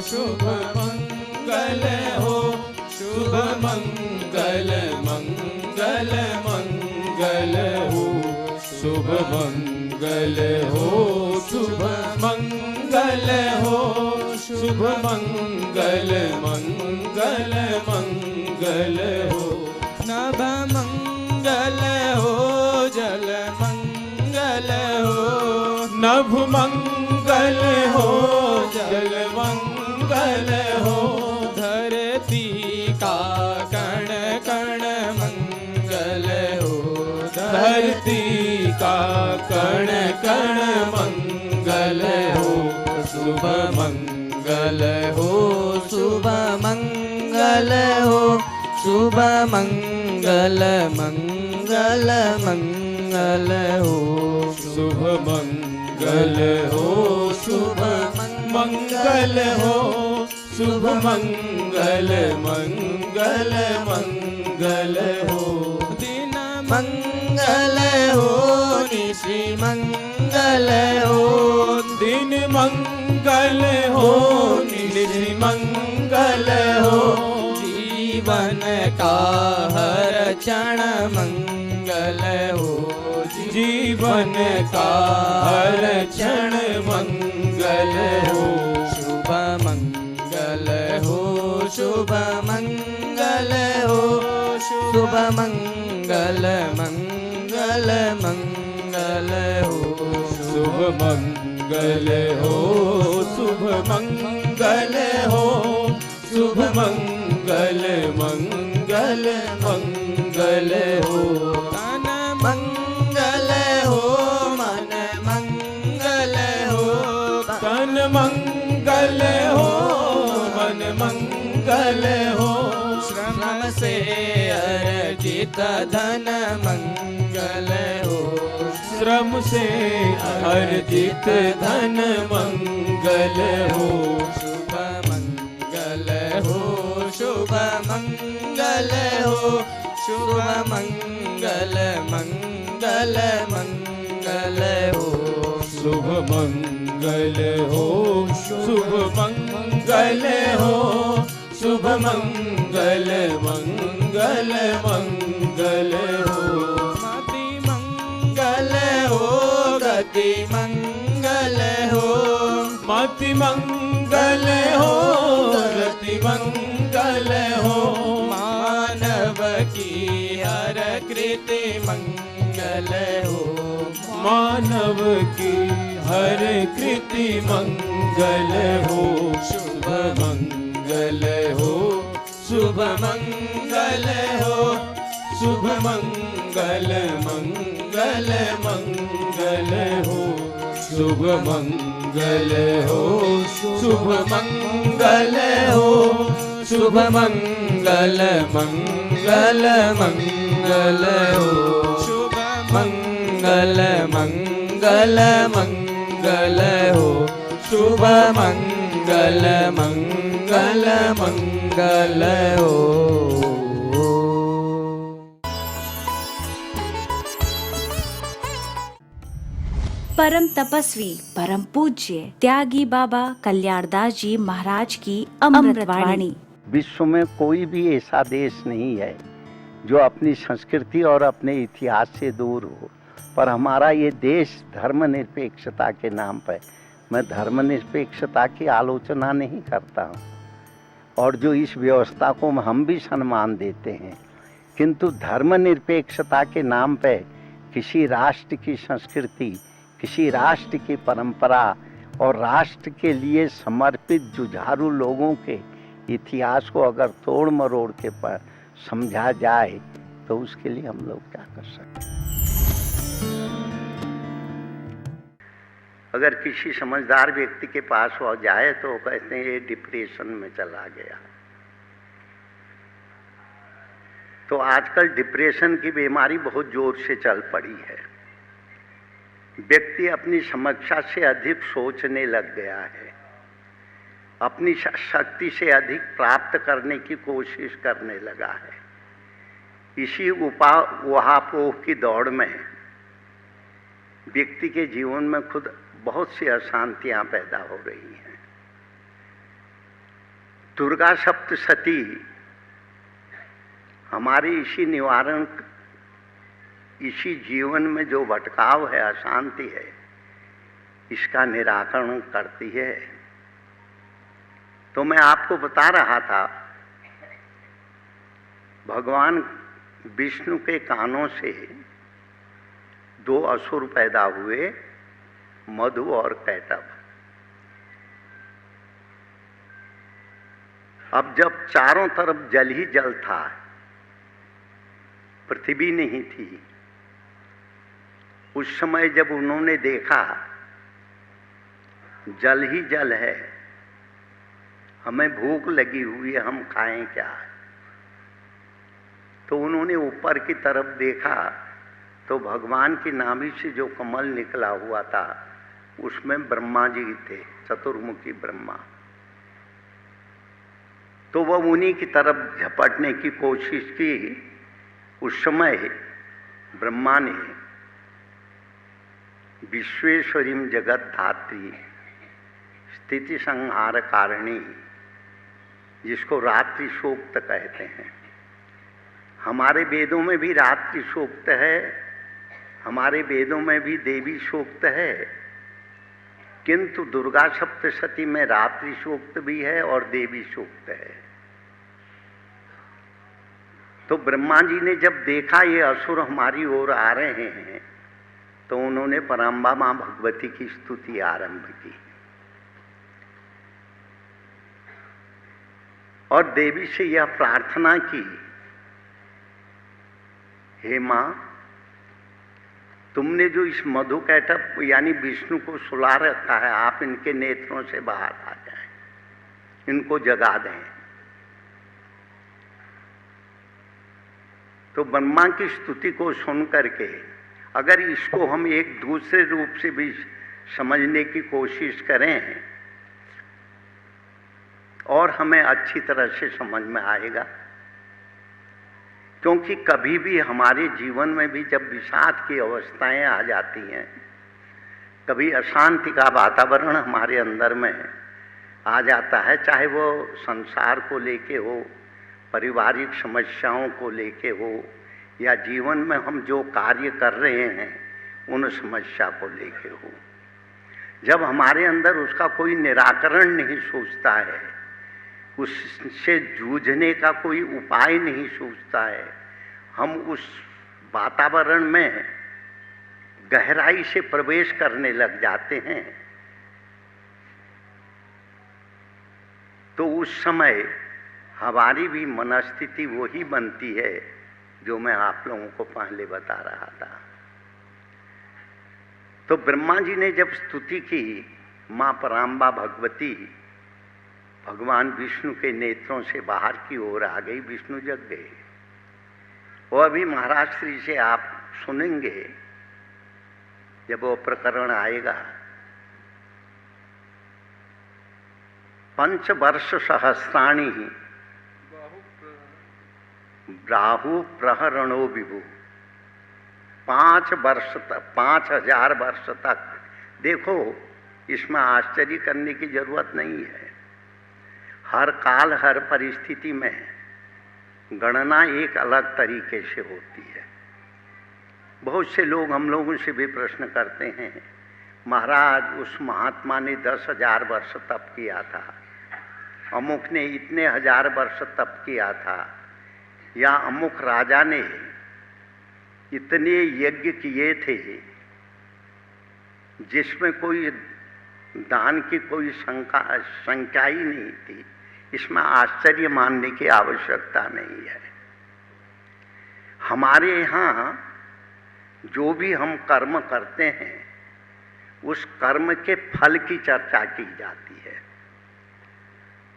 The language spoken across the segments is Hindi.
शुभ मंगल हो, शुभ मंगल मंगल मंगल हो, शुभ मंगल हो, शुभ मंगल हो, शुभ मंगल मंगल मंगल हो, नभ मंगल हो, जल मंगल हो, नभ मंगल हो, जल मंगल हो, धरती का कण कण मंगल हो, धरती का कण कण मंगल हो, शुभ मंगल हो, शुभ मंगल हो, शुभ मंगल मंगल मंगल हो, शुभ मंगल हो, शुभ मंगल हो, शुभ मंगल मंगल मंगल हो, दिन मंगल हो, निशि मंगल हो, दिन मंगल हो, निशि मंगल हो, जीवन का हर क्षण मंगल हो, जीवन का हर क्षण मंगल हो, शुभ मंगल हो, शुभ मंगल हो, शुभ मंगल मंगल मंगल हो, शुभ मंगल हो, शुभ मंगल हो, शुभ मंगल मंगल मंगल हो, तन मंगल हो, मन मंगल हो, तन मंगल हो, मन मंगल हो, श्रम से अर्जित धन मंगल हो, श्रम से अर्जित धन मंगल हो, शुभ मंगल हो, शुभ मंगल हो, शुभ मंगल मंगल मंगल हो, शुभ मंगल हो, शुभ मंगल हो, शुभ मंगल मंगल मंगल हो, मति मंगल हो, गति मंगल हो, मति मंगल हो, गति मंगल हो, मानव की हर कृति मंगल हो, मानव की हर कृति मंगल हो, शुभ मंगल हो, शुभ मंगल हो, शुभ मंगल मंगल मंगल हो, शुभ मंगल हो, शुभ मंगल हो, शुभ मंगल मंगल मंगल हो, शुभ मंगल मंगल मंगल हो, शुभ मंगल मंगल मंगल हो। परम तपस्वी परम पूज्य त्यागी बाबा कल्याणदास जी महाराज की अमृतवाणी। विश्व में कोई भी ऐसा देश नहीं है जो अपनी संस्कृति और अपने इतिहास से दूर हो, पर हमारा ये देश धर्मनिरपेक्षता के नाम पर, मैं धर्मनिरपेक्षता की आलोचना नहीं करता हूँ, और जो इस व्यवस्था को हम भी सम्मान देते हैं, किंतु धर्मनिरपेक्षता के नाम पर किसी राष्ट्र की संस्कृति, किसी राष्ट्र की परंपरा और राष्ट्र के लिए समर्पित जुझारू लोगों के इतिहास को अगर तोड़ मरोड़ के पर समझा जाए तो उसके लिए हम लोग क्या कर सकते हैं। अगर किसी समझदार व्यक्ति के पास हो जाए तो वो कहते हैं ये डिप्रेशन में चला गया। तो आजकल डिप्रेशन की बीमारी बहुत जोर से चल पड़ी है। व्यक्ति अपनी समस्या से अधिक सोचने लग गया है, अपनी शक्ति से अधिक प्राप्त करने की कोशिश करने लगा है। इसी उहापोह की दौड़ में व्यक्ति के जीवन में खुद बहुत सी अशांतियां पैदा हो रही हैं। दुर्गा सप्तशती हमारे इसी निवारण, इसी जीवन में जो भटकाव है, अशांति है, इसका निराकरण करती है। तो मैं आपको बता रहा था, भगवान विष्णु के कानों से दो असुर पैदा हुए, मधु और कैटभ। अब जब चारों तरफ जल ही जल था, पृथ्वी नहीं थी, उस समय जब उन्होंने देखा जल ही जल है, हमें भूख लगी हुई है, हम खाएं क्या, तो उन्होंने ऊपर की तरफ देखा तो भगवान की नाभि से जो कमल निकला हुआ था उसमें ब्रह्मा जी थे, चतुर्मुखी ब्रह्मा। तो वह उन्हीं की तरफ झपटने की कोशिश की। उस समय ब्रह्मा ने विश्वेश्वरीम जगत धात्री स्थिति संहार कारिणी, जिसको रात्रि सूक्त कहते हैं, हमारे वेदों में भी रात्रि सूक्त है, हमारे वेदों में भी देवी सूक्त है, किंतु दुर्गा सप्तशती में रात्रि सूक्त भी है और देवी सूक्त है। तो ब्रह्मा जी ने जब देखा ये असुर हमारी ओर आ रहे हैं, तो उन्होंने पराम्बा मां भगवती की स्तुति आरंभ की और देवी से यह प्रार्थना की, हे मां, तुमने जो इस मधु कैटभ यानी विष्णु को सुला रखा है, आप इनके नेत्रों से बाहर आ जाएं, इनको जगा दें। तो ब्रह्मा की स्तुति को सुन करके अगर इसको हम एक दूसरे रूप से भी समझने की कोशिश करें और हमें अच्छी तरह से समझ में आएगा, क्योंकि कभी भी हमारे जीवन में भी जब विषाद की अवस्थाएं आ जाती हैं, कभी अशांति का वातावरण हमारे अंदर में आ जाता है, चाहे वो संसार को लेके हो, पारिवारिक समस्याओं को लेके हो, या जीवन में हम जो कार्य कर रहे हैं उन समस्या को लेके हो, जब हमारे अंदर उसका कोई निराकरण नहीं सूझता है, उससे जूझने का कोई उपाय नहीं सूझता है, हम उस वातावरण में गहराई से प्रवेश करने लग जाते हैं, तो उस समय हमारी भी मनस्थिति वही बनती है जो मैं आप लोगों को पहले बता रहा था। तो ब्रह्मा जी ने जब स्तुति की, मां पराम्बा भगवती भगवान विष्णु के नेत्रों से बाहर की ओर आ गई, विष्णु जग गए। वो अभी महाराज श्री से आप सुनेंगे जब वो प्रकरण आएगा। 5 वर्ष सहस्राणि राहु प्रहरणो विभु, 5 वर्ष तक, 5000 वर्ष तक। देखो, इसमें आश्चर्य करने की जरूरत नहीं है। हर काल हर परिस्थिति में गणना एक अलग तरीके से होती है। बहुत से लोग हम लोगों से भी प्रश्न करते हैं, महाराज उस महात्मा ने 10,000 वर्ष तप किया था, अमुक ने इतने हजार वर्ष तप किया था, या अमुक राजा ने इतने यज्ञ किए थे जिसमें कोई दान की कोई संख्या ही नहीं थी। इसमें आश्चर्य मानने की आवश्यकता नहीं है। हमारे यहाँ जो भी हम कर्म करते हैं उस कर्म के फल की चर्चा की जाती है।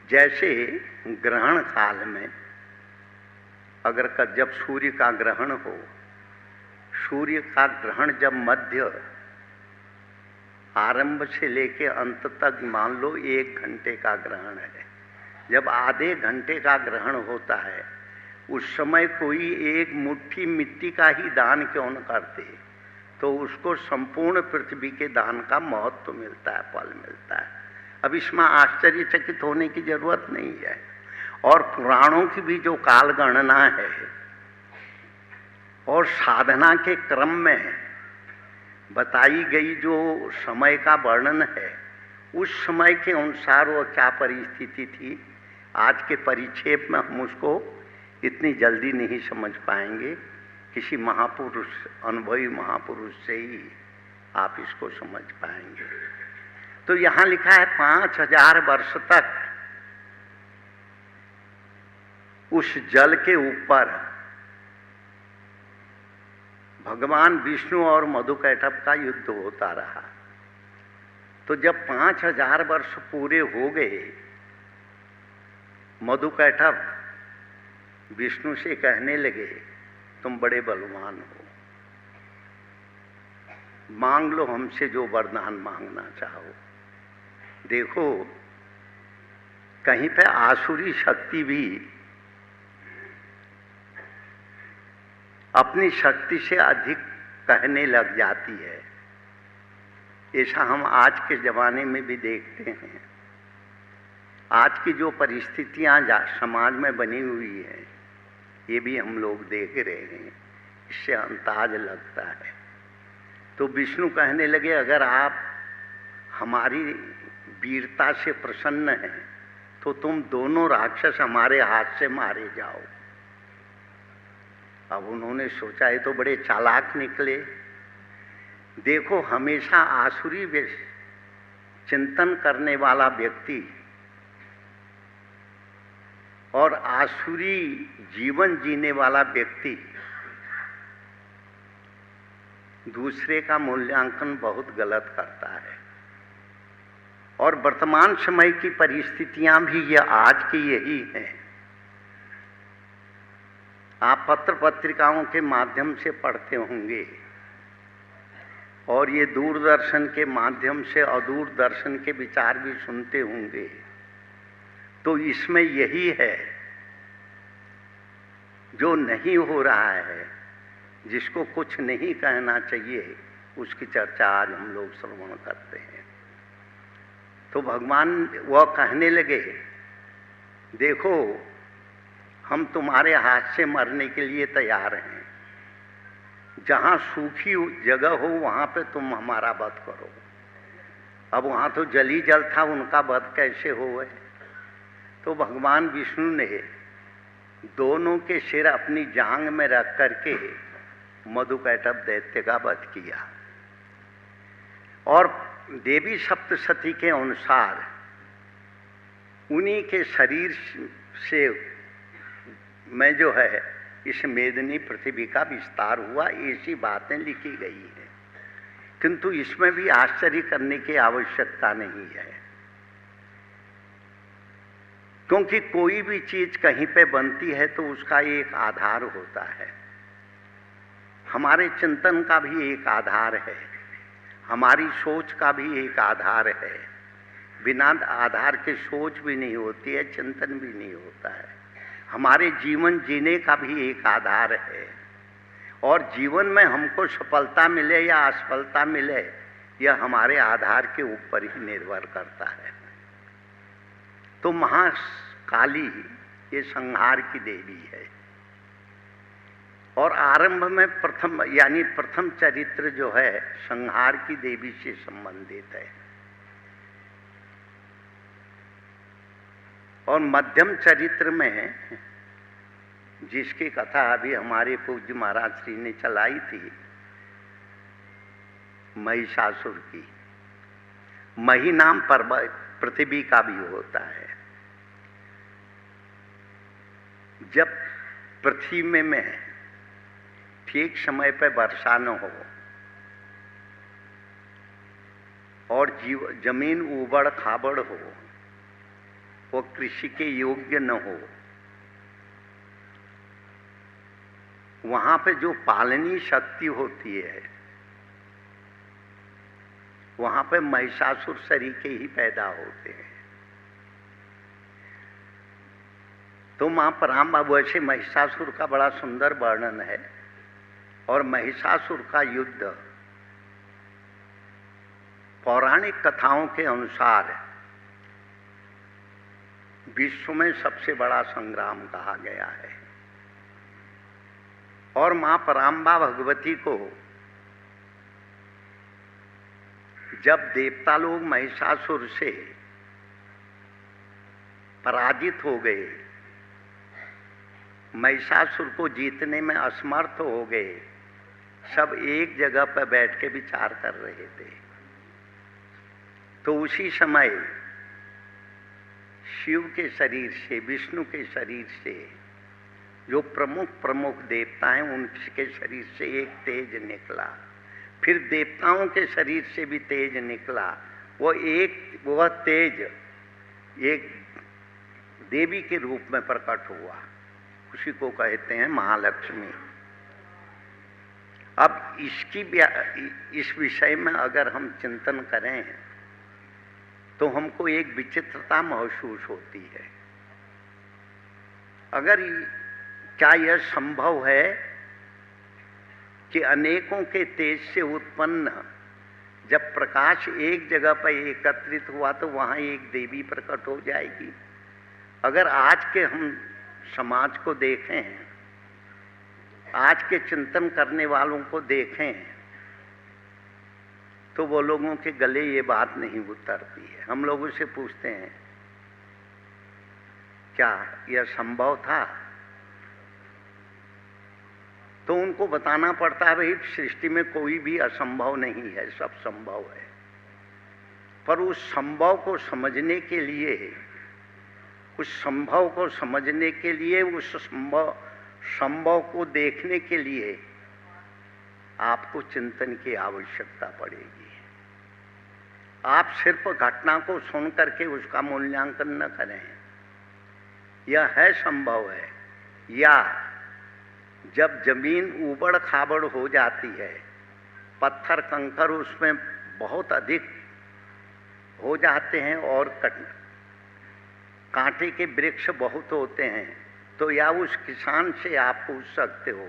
जैसे ग्रहण काल में अगर जब सूर्य का ग्रहण हो, सूर्य का ग्रहण जब मध्य आरंभ से लेके अंत तक मान लो 1 घंटे का ग्रहण है, जब आधे घंटे का ग्रहण होता है उस समय कोई एक मुट्ठी मिट्टी का ही दान क्यों न करते, तो उसको संपूर्ण पृथ्वी के दान का महत्व मिलता है, फल मिलता है। अब इसमें आश्चर्यचकित होने की जरूरत नहीं है। और पुराणों की भी जो काल गणना है और साधना के क्रम में बताई गई जो समय का वर्णन है, उस समय के अनुसार वो क्या परिस्थिति थी, आज के परिक्षेप में हम उसको इतनी जल्दी नहीं समझ पाएंगे। किसी महापुरुष, अनुभवी महापुरुष से ही आप इसको समझ पाएंगे। तो यहाँ लिखा है 5000 वर्ष तक उस जल के ऊपर भगवान विष्णु और मधुकैटभ का युद्ध होता रहा। तो जब 5000 वर्ष पूरे हो गए, मधुकैटभ विष्णु से कहने लगे, तुम बड़े बलवान हो, मांग लो हमसे जो वरदान मांगना चाहो। देखो, कहीं पे आसुरी शक्ति भी अपनी शक्ति से अधिक कहने लग जाती है। ऐसा हम आज के ज़माने में भी देखते हैं। आज की जो परिस्थितियां समाज में बनी हुई है, ये भी हम लोग देख रहे हैं। इससे अंदाज लगता है। तो विष्णु कहने लगे, अगर आप हमारी वीरता से प्रसन्न हैं तो तुम दोनों राक्षस हमारे हाथ से मारे जाओ। अब उन्होंने सोचा, ये तो बड़े चालाक निकले। देखो, हमेशा आसुरी चिंतन करने वाला व्यक्ति और आसुरी जीवन जीने वाला व्यक्ति दूसरे का मूल्यांकन बहुत गलत करता है। और वर्तमान समय की परिस्थितियां भी ये आज की यही हैं। आप पत्र पत्रिकाओं के माध्यम से पढ़ते होंगे और ये दूरदर्शन के माध्यम से और दूरदर्शन के विचार भी सुनते होंगे। तो इसमें यही है, जो नहीं हो रहा है, जिसको कुछ नहीं कहना चाहिए, उसकी चर्चा आज हम लोग श्रवण करते हैं। तो भगवान वह कहने लगे, देखो, हम तुम्हारे हाथ से मरने के लिए तैयार हैं। जहाँ सूखी जगह हो वहाँ पे तुम हमारा वध करो। अब वहाँ तो जल ही जल था, उनका वध कैसे होवे? तो भगवान विष्णु ने दोनों के सिर अपनी जांग में रख करके मधुकैटभ दैत्य का वध किया। और देवी सप्तशती के अनुसार उन्हीं के शरीर से में जो है इस मेदिनी पृथ्वी का विस्तार हुआ। ऐसी बातें लिखी गई हैं, किंतु इसमें भी आश्चर्य करने की आवश्यकता नहीं है, क्योंकि कोई भी चीज कहीं पे बनती है तो उसका एक आधार होता है। हमारे चिंतन का भी एक आधार है, हमारी सोच का भी एक आधार है। बिना आधार के सोच भी नहीं होती है, चिंतन भी नहीं होता है। हमारे जीवन जीने का भी एक आधार है। और जीवन में हमको सफलता मिले या असफलता मिले, यह हमारे आधार के ऊपर ही निर्भर करता है। तो महाकाली ये संहार की देवी है। और आरंभ में प्रथम चरित्र जो है संहार की देवी से संबंधित है। और मध्यम चरित्र में जिसकी कथा अभी हमारे पूज्य महाराज श्री ने चलाई थी, महिषासुर की। मही नाम पृथ्वी का भी होता है। जब पृथ्वी में ठीक समय पर वर्षा न हो और जमीन उबड़ खाबड़ हो, वो कृषि के योग्य न हो, वहां पे जो पालनीय शक्ति होती है, वहां पे महिषासुर सरीखे ही पैदा होते हैं। तो मां पराम बाबू ऐसे महिषासुर का बड़ा सुंदर वर्णन है। और महिषासुर का युद्ध पौराणिक कथाओं के अनुसार विश्व में सबसे बड़ा संग्राम कहा गया है। और मां पराम्बा भगवती को जब देवता लोग महिषासुर से पराजित हो गए, महिषासुर को जीतने में असमर्थ हो गए, सब एक जगह पर बैठ के विचार कर रहे थे। तो उसी समय शिव के शरीर से, विष्णु के शरीर से, जो प्रमुख प्रमुख देवता हैं उनके शरीर से एक तेज निकला, फिर देवताओं के शरीर से भी तेज निकला। वह तेज एक देवी के रूप में प्रकट हुआ, उसी को कहते हैं महालक्ष्मी। अब इस विषय में अगर हम चिंतन करें तो हमको एक विचित्रता महसूस होती है। अगर क्या यह संभव है कि अनेकों के तेज से उत्पन्न जब प्रकाश एक जगह पर एकत्रित हुआ तो वहां एक देवी प्रकट हो जाएगी? अगर आज के हम समाज को देखें, आज के चिंतन करने वालों को देखें, तो वो लोगों के गले ये बात नहीं उतरती है। हम लोगों से पूछते हैं क्या यह संभव था, तो उनको बताना पड़ता है भाई सृष्टि में कोई भी असंभव नहीं है, सब संभव है। पर उस संभव को समझने के लिए, उस संभव को समझने के लिए, उस संभव को देखने के लिए आपको चिंतन की आवश्यकता पड़ेगी। आप सिर्फ घटना को सुन करके उसका मूल्यांकन न करें, यह है संभव है, या जब जमीन ऊबड़ खाबड़ हो जाती है, पत्थर कंकर उसमें बहुत अधिक हो जाते हैं और कांटे के वृक्ष बहुत होते हैं, तो या उस किसान से आप पूछ सकते हो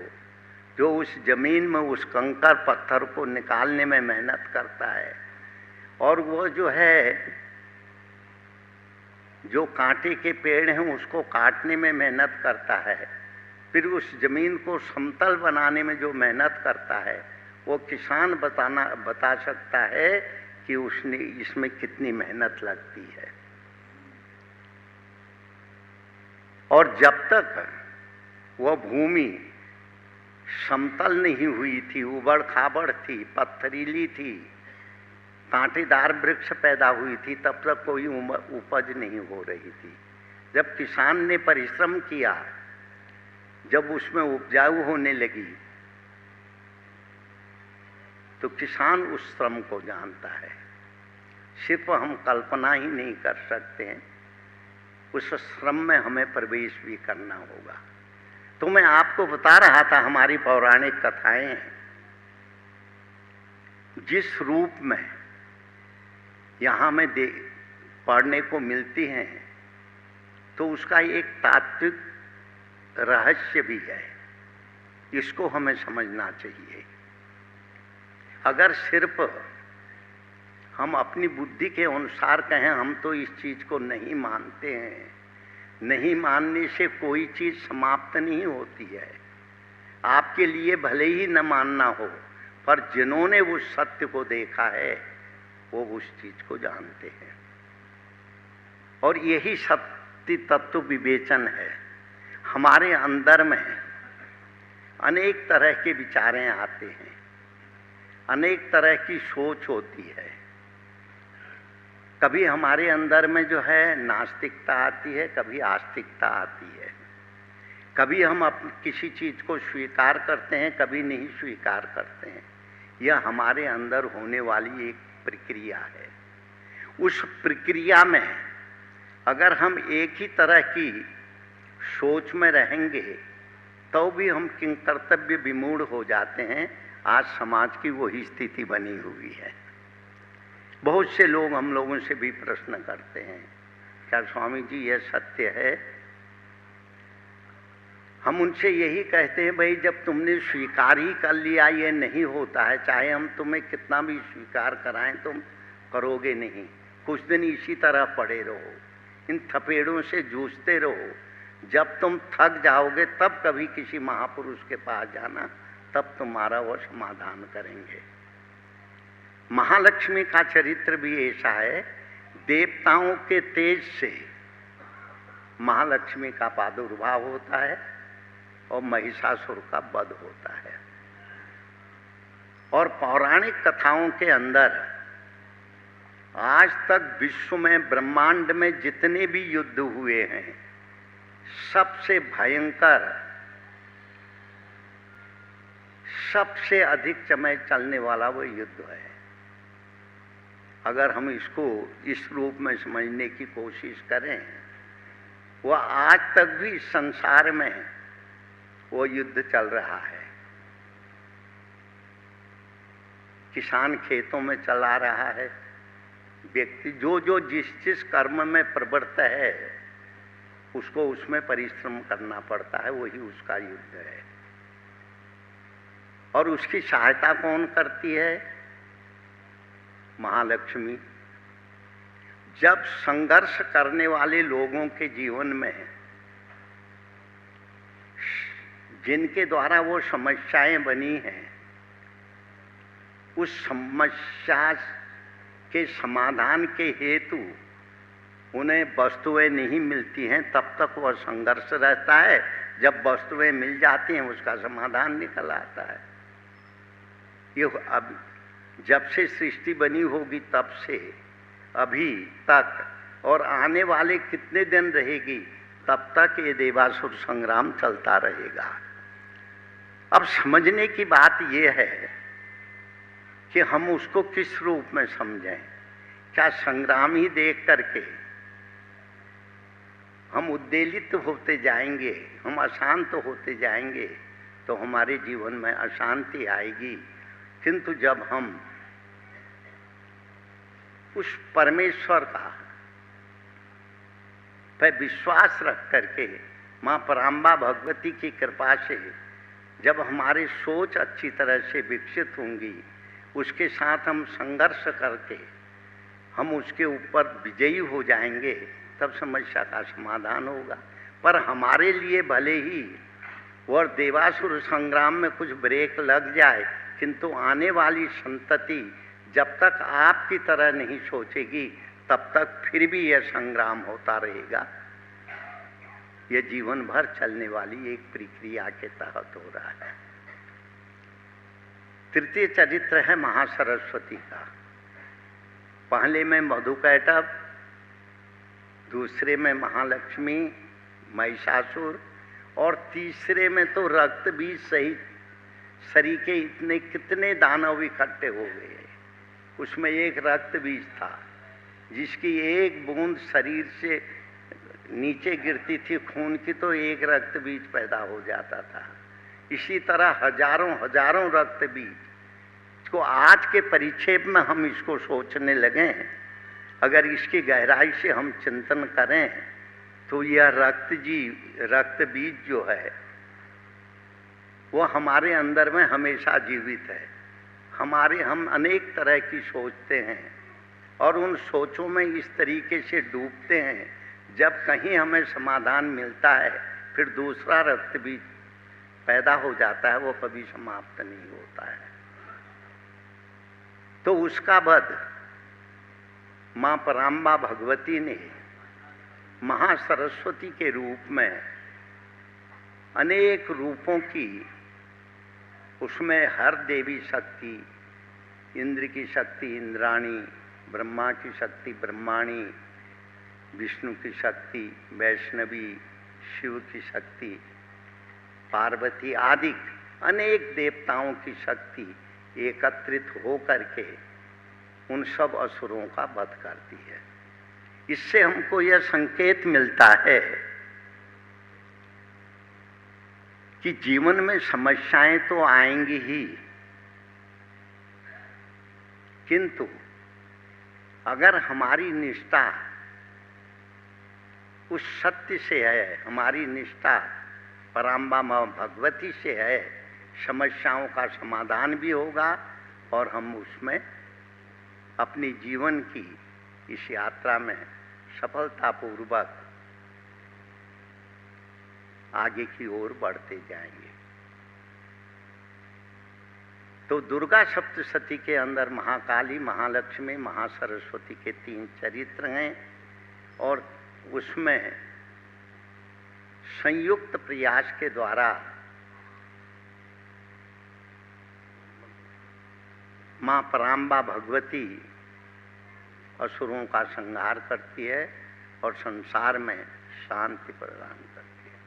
जो उस जमीन में उस कंकर पत्थर को निकालने में मेहनत करता है, और वो जो है जो कांटे के पेड़ हैं उसको काटने में मेहनत करता है, फिर उस जमीन को समतल बनाने में जो मेहनत करता है, वो किसान बता सकता है कि उसने इसमें कितनी मेहनत लगती है। और जब तक वह भूमि समतल नहीं हुई थी, उबड़ खाबड़ थी, पत्थरीली थी, कांटेदार वृक्ष पैदा हुई थी, तब तक कोई उपज नहीं हो रही थी। जब किसान ने परिश्रम किया, जब उसमें उपजाऊ होने लगी, तो किसान उस श्रम को जानता है। सिर्फ हम कल्पना ही नहीं कर सकते हैं, उस श्रम में हमें प्रवेश भी करना होगा। तो मैं आपको बता रहा था, हमारी पौराणिक कथाएं जिस रूप में यहाँ में पढ़ने को मिलती हैं, तो उसका एक तात्विक रहस्य भी है, इसको हमें समझना चाहिए। अगर सिर्फ हम अपनी बुद्धि के अनुसार कहें हम तो इस चीज को नहीं मानते हैं, नहीं मानने से कोई चीज समाप्त नहीं होती है। आपके लिए भले ही न मानना हो, पर जिन्होंने उस सत्य को देखा है वो उस चीज को जानते हैं। और यही सत्य तत्व विवेचन है। हमारे अंदर में अनेक तरह के विचारें आते हैं, अनेक तरह की सोच होती है। कभी हमारे अंदर में जो है नास्तिकता आती है, कभी आस्तिकता आती है। कभी हम किसी चीज को स्वीकार करते हैं, कभी नहीं स्वीकार करते हैं। यह हमारे अंदर होने वाली एक प्रक्रिया है। उस प्रक्रिया में अगर हम एक ही तरह की सोच में रहेंगे तो भी हम किंकर्तव्य विमूढ़ हो जाते हैं। आज समाज की वही स्थिति बनी हुई है। बहुत से लोग हम लोगों से भी प्रश्न करते हैं, क्या स्वामी जी यह सत्य है? हम उनसे यही कहते हैं, भाई जब तुमने स्वीकार ही कर लिया ये नहीं होता है, चाहे हम तुम्हें कितना भी स्वीकार कराएं तुम करोगे नहीं। कुछ दिन इसी तरह पड़े रहो, इन थपेड़ों से जूझते रहो। जब तुम थक जाओगे तब कभी किसी महापुरुष के पास जाना, तब तुम्हारा वो समाधान करेंगे। महालक्ष्मी का चरित्र भी ऐसा है, देवताओं के तेज से महालक्ष्मी का प्रादुर्भाव होता है और महिषासुर का वध होता है। और पौराणिक कथाओं के अंदर आज तक विश्व में, ब्रह्मांड में जितने भी युद्ध हुए हैं, सबसे भयंकर, सबसे अधिक समय चलने वाला वो युद्ध है। अगर हम इसको इस रूप में समझने की कोशिश करें, वह आज तक भी संसार में वो युद्ध चल रहा है। किसान खेतों में चला रहा है, व्यक्ति जो जो जिस कर्म में प्रवृत्त है उसको उसमें परिश्रम करना पड़ता है, वही उसका युद्ध है। और उसकी सहायता कौन करती है? महालक्ष्मी। जब संघर्ष करने वाले लोगों के जीवन में, जिनके द्वारा वो समस्याएं बनी हैं, उस समस्या के समाधान के हेतु उन्हें वस्तुएं नहीं मिलती हैं, तब तक वह संघर्ष रहता है। जब वस्तुएं मिल जाती हैं उसका समाधान निकल आता है। ये अब जब से सृष्टि बनी होगी तब से अभी तक, और आने वाले कितने दिन रहेगी तब तक ये देवासुर संग्राम चलता रहेगा। अब समझने की बात ये है कि हम उसको किस रूप में समझें। क्या संग्राम ही देख करके हम उद्वेलित होते जाएंगे, हम अशांत होते जाएंगे, तो हमारे जीवन में अशांति आएगी। किंतु जब हम उस परमेश्वर का पर विश्वास रख करके, माँ पराम्बा भगवती की कृपा से जब हमारी सोच अच्छी तरह से विकसित होंगी, उसके साथ हम संघर्ष करके हम उसके ऊपर विजयी हो जाएंगे, तब समस्या का समाधान होगा। पर हमारे लिए भले ही और देवासुर संग्राम में कुछ ब्रेक लग जाए, किंतु आने वाली संतति जब तक आपकी तरह नहीं सोचेगी, तब तक फिर भी यह संग्राम होता रहेगा। यह जीवन भर चलने वाली एक प्रक्रिया के तहत हो रहा है। तृतीय चरित्र है महासरस्वती का। पहले में मधुकैटभ, दूसरे में महालक्ष्मी, महिषासुर, और तीसरे में तो रक्त बीज सहित सरीके इतने कितने दानव इकट्ठे हो गए। उसमें एक रक्त बीज था जिसकी एक बूंद शरीर से नीचे गिरती थी खून की, तो एक रक्त बीज पैदा हो जाता था। इसी तरह हजारों हजारों रक्त बीज को आज के परिक्षेप में हम इसको सोचने लगे, अगर इसकी गहराई से हम चिंतन करें तो यह रक्त बीज जो है वो हमारे अंदर में हमेशा जीवित है। हम अनेक तरह की सोचते हैं और उन सोचों में इस तरीके से डूबते हैं, जब कहीं हमें समाधान मिलता है फिर दूसरा रक्त बीज पैदा हो जाता है, वो कभी समाप्त नहीं होता है। तो उसका वध माँ पराम्बा भगवती ने महासरस्वती के रूप में अनेक रूपों की, उसमें हर देवी शक्ति, इंद्र की शक्ति इंद्राणी, ब्रह्मा की शक्ति ब्रह्माणी, विष्णु की शक्ति वैष्णवी, शिव की शक्ति पार्वती आदि अनेक देवताओं की शक्ति एकत्रित हो करके उन सब असुरों का वध करती है। इससे हमको यह संकेत मिलता है कि जीवन में समस्याएं तो आएंगी ही, किंतु अगर हमारी निष्ठा उस सत्य से है, हमारी निष्ठा पराम्बा माँ भगवती से है, समस्याओं का समाधान भी होगा और हम उसमें अपनी जीवन की इस यात्रा में सफलतापूर्वक आगे की ओर बढ़ते जाएंगे। तो दुर्गा सप्तशती के अंदर महाकाली, महालक्ष्मी, महासरस्वती के 3 चरित्र हैं और उसमें संयुक्त प्रयास के द्वारा मां पराम्बा भगवती असुरों का संहार करती है और संसार में शांति प्रदान करती है,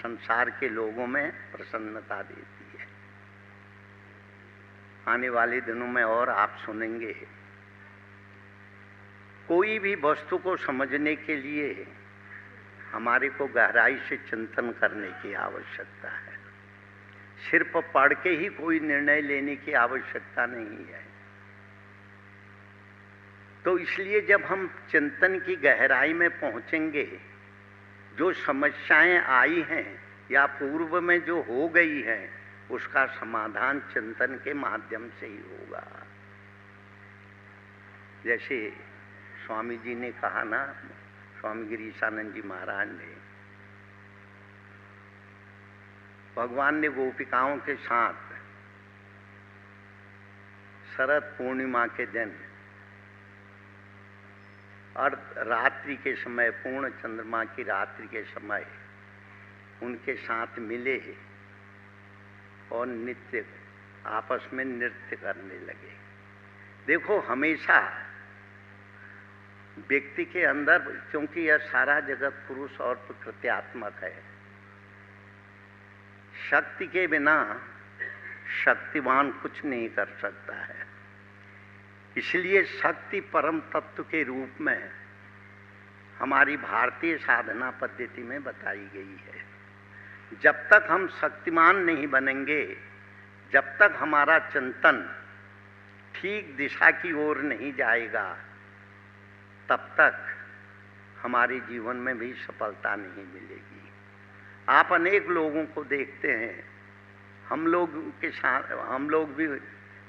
संसार के लोगों में प्रसन्नता देती है। आने वाले दिनों में और आप सुनेंगे। कोई भी वस्तु को समझने के लिए हमारे को गहराई से चिंतन करने की आवश्यकता है। सिर्फ पढ़ के ही कोई निर्णय लेने की आवश्यकता नहीं है। तो इसलिए जब हम चिंतन की गहराई में पहुंचेंगे, जो समस्याएं आई हैं या पूर्व में जो हो गई हैं, उसका समाधान चिंतन के माध्यम से ही होगा। जैसे स्वामी जी ने कहा ना, स्वामी गिरीशानंद जी महाराज ने, भगवान ने गोपिकाओं के साथ शरद पूर्णिमा के दिन रात्रि के समय, पूर्ण चंद्रमा की रात्रि के समय उनके साथ मिले और नित्य आपस में नृत्य करने लगे। देखो, हमेशा व्यक्ति के अंदर, क्योंकि यह सारा जगत पुरुष और प्रकृत्यात्मक है, शक्ति के बिना शक्तिवान कुछ नहीं कर सकता है। इसलिए शक्ति परम तत्व के रूप में हमारी भारतीय साधना पद्धति में बताई गई है। जब तक हम शक्तिमान नहीं बनेंगे, जब तक हमारा चिंतन ठीक दिशा की ओर नहीं जाएगा, तब तक हमारे जीवन में भी सफलता नहीं मिलेगी। आप अनेक लोगों को देखते हैं, हम लोग भी,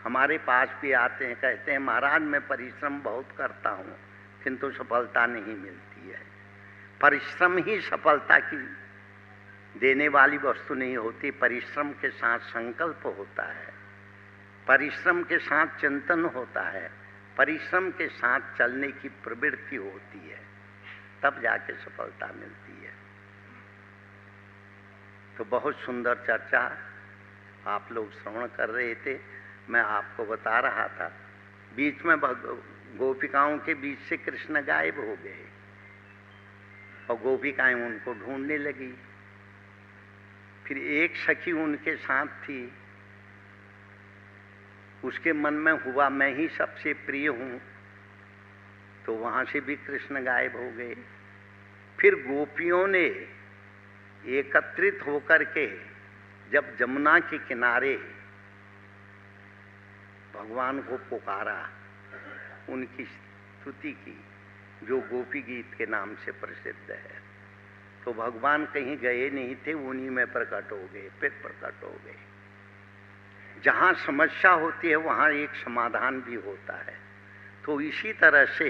हमारे पास भी आते हैं, कहते हैं महाराज मैं परिश्रम बहुत करता हूँ किंतु सफलता नहीं मिलती है। परिश्रम ही सफलता की देने वाली वस्तु नहीं होती। परिश्रम के साथ संकल्प होता है, परिश्रम के साथ चिंतन होता है, परिश्रम के साथ चलने की प्रवृत्ति होती है, तब जाके सफलता मिलती है। तो बहुत सुंदर चर्चा आप लोग श्रवण कर रहे थे। मैं आपको बता रहा था, बीच में गोपिकाओं के बीच से कृष्ण गायब हो गए और गोपिकाएं उनको ढूंढने लगी। फिर एक सखी उनके साथ थी, उसके मन में हुआ मैं ही सबसे प्रिय हूँ, तो वहाँ से भी कृष्ण गायब हो गए। फिर गोपियों ने एकत्रित होकर के जब जमुना के किनारे भगवान को पुकारा, उनकी स्तुति की, जो गोपी गीत के नाम से प्रसिद्ध है, तो भगवान कहीं गए नहीं थे, उन्हीं में प्रकट हो गए, फिर प्रकट हो गए। जहाँ समस्या होती है वहाँ एक समाधान भी होता है। तो इसी तरह से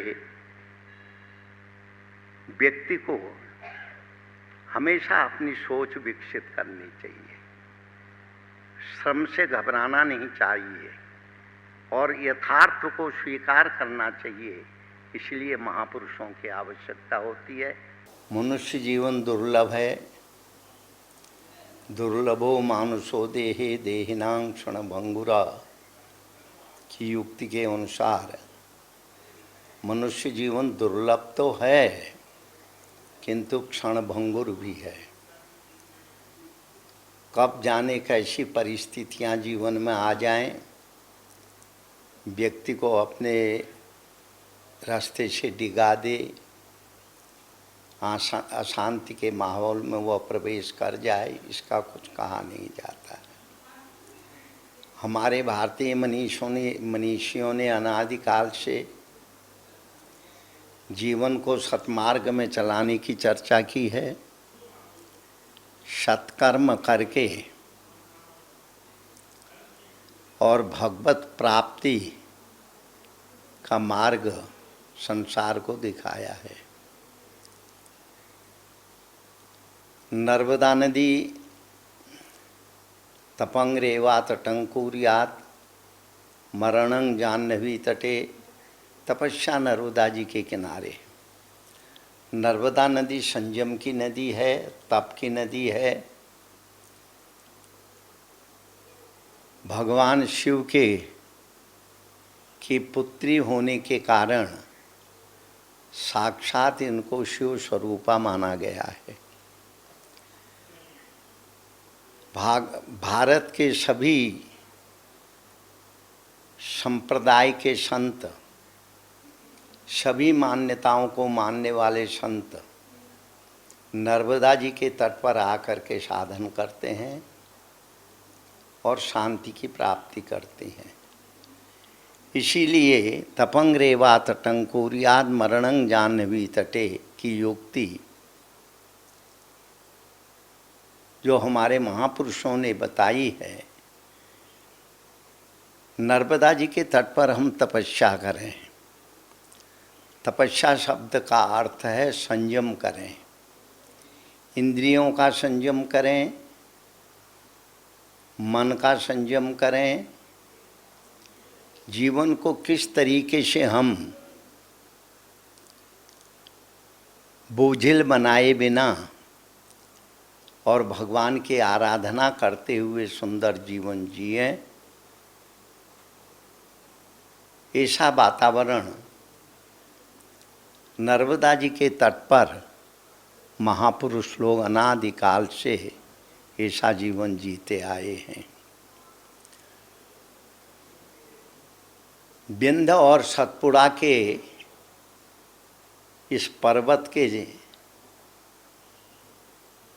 व्यक्ति को हमेशा अपनी सोच विकसित करनी चाहिए, श्रम से घबराना नहीं चाहिए और यथार्थ को स्वीकार करना चाहिए। इसलिए महापुरुषों की आवश्यकता होती है। मनुष्य जीवन दुर्लभ है, दुर्लभो मानुषो देहे देहिनां क्षण भंगुरा की युक्ति के अनुसार मनुष्य जीवन दुर्लभ तो है किंतु क्षण भंगुर भी है। कब जाने कैसी परिस्थितियां जीवन में आ जाएं, व्यक्ति को अपने रास्ते से डिगा दे, अशांति के माहौल में वह प्रवेश कर जाए, इसका कुछ कहा नहीं जाता है। हमारे भारतीय मनीषियों ने अनादिकाल से जीवन को सत्मार्ग में चलाने की चर्चा की है। सत्कर्म करके और भगवत प्राप्ति का मार्ग संसार को दिखाया है। नर्मदा नदी तपंग रेवा तटंकुरियात मरणं जाह्नवी तटे, तपस्या नर्मदा जी के किनारे। नर्मदा नदी संयम की नदी है, तप की नदी है। भगवान शिव की पुत्री होने के कारण साक्षात इनको शिव स्वरूपा माना गया है। भारत के सभी संप्रदाय के संत, सभी मान्यताओं को मानने वाले संत नर्मदा जी के तट पर आकर के साधन करते हैं और शांति की प्राप्ति करते हैं। इसीलिए तपंग रेवा तटंकुरियाद मरणं जाह्नवी तटे की युक्ति जो हमारे महापुरुषों ने बताई है, नर्मदा जी के तट पर हम तपस्या करें। तपस्या शब्द का अर्थ है संयम करें, इंद्रियों का संयम करें, मन का संयम करें। जीवन को किस तरीके से हम बोझिल बनाए बिना और भगवान की आराधना करते हुए सुंदर जीवन जिए, ऐसा वातावरण नर्मदा जी के तट पर महापुरुष लोग अनादिकाल से ऐसा जीवन जीते आए हैं। विंध्य और सतपुड़ा के इस पर्वत के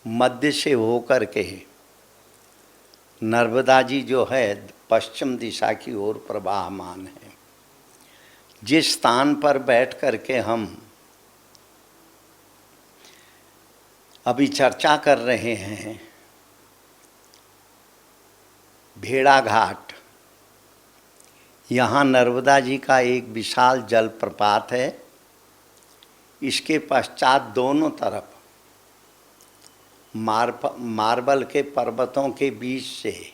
मध्य से होकर के नर्मदा जी जो है पश्चिम दिशा की ओर प्रवाहमान है। जिस स्थान पर बैठ कर के हम अभी चर्चा कर रहे हैं, भेड़ा घाट, यहाँ नर्मदा जी का एक विशाल जलप्रपात है। इसके पश्चात दोनों तरफ मार्बल के पर्वतों के बीच से,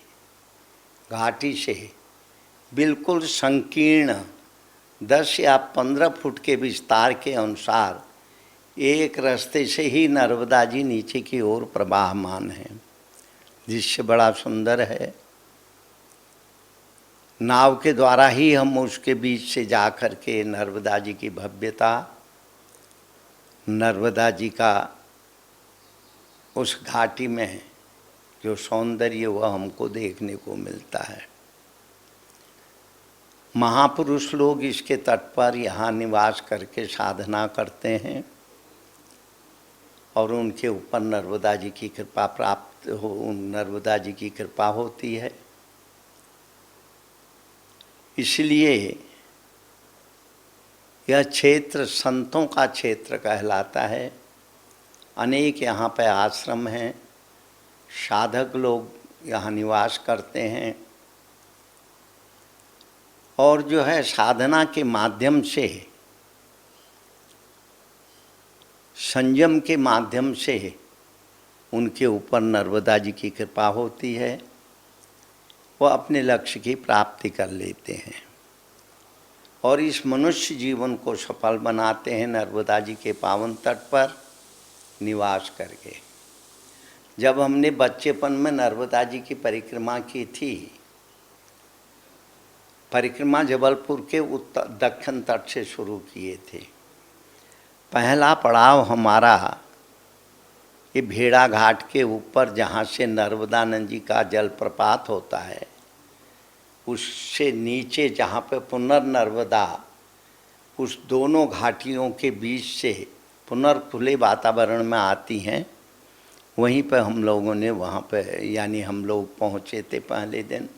घाटी से बिल्कुल संकीर्ण 10 या 15 फुट के विस्तार के अनुसार एक रास्ते से ही नर्मदा जी नीचे की ओर प्रवाहमान है। दृश्य बड़ा सुंदर है। नाव के द्वारा ही हम उसके बीच से जा कर के नर्मदा जी की भव्यता, नर्मदा जी का उस घाटी में जो सौंदर्य वह हमको देखने को मिलता है। महापुरुष लोग इसके तट पर यहाँ निवास करके साधना करते हैं और उनके ऊपर नर्मदा जी की कृपा प्राप्त हो, नर्मदा जी की कृपा होती है। इसलिए यह क्षेत्र संतों का क्षेत्र कहलाता है। अनेक यहाँ पे आश्रम हैं, साधक लोग यहाँ निवास करते हैं और जो है साधना के माध्यम से, संयम के माध्यम से उनके ऊपर नर्मदा जी की कृपा होती है। वह अपने लक्ष्य की प्राप्ति कर लेते हैं और इस मनुष्य जीवन को सफल बनाते हैं नर्मदा जी के पावन तट पर निवास करके। जब हमने बच्चेपन में नर्मदा जी की परिक्रमा की थी, परिक्रमा जबलपुर के उत्तर दक्षिण तट से शुरू किए थे। पहला पड़ाव हमारा ये भेड़ा घाट के ऊपर जहाँ से नर्मदा नदी का जलप्रपात होता है, उससे नीचे जहाँ पे पुनर्नर्मदा उस दोनों घाटियों के बीच से पुनर्खुले वातावरण में आती हैं, वहीं पर हम लोगों ने वहाँ पे यानी हम लोग पहुँचे थे। पहले दिन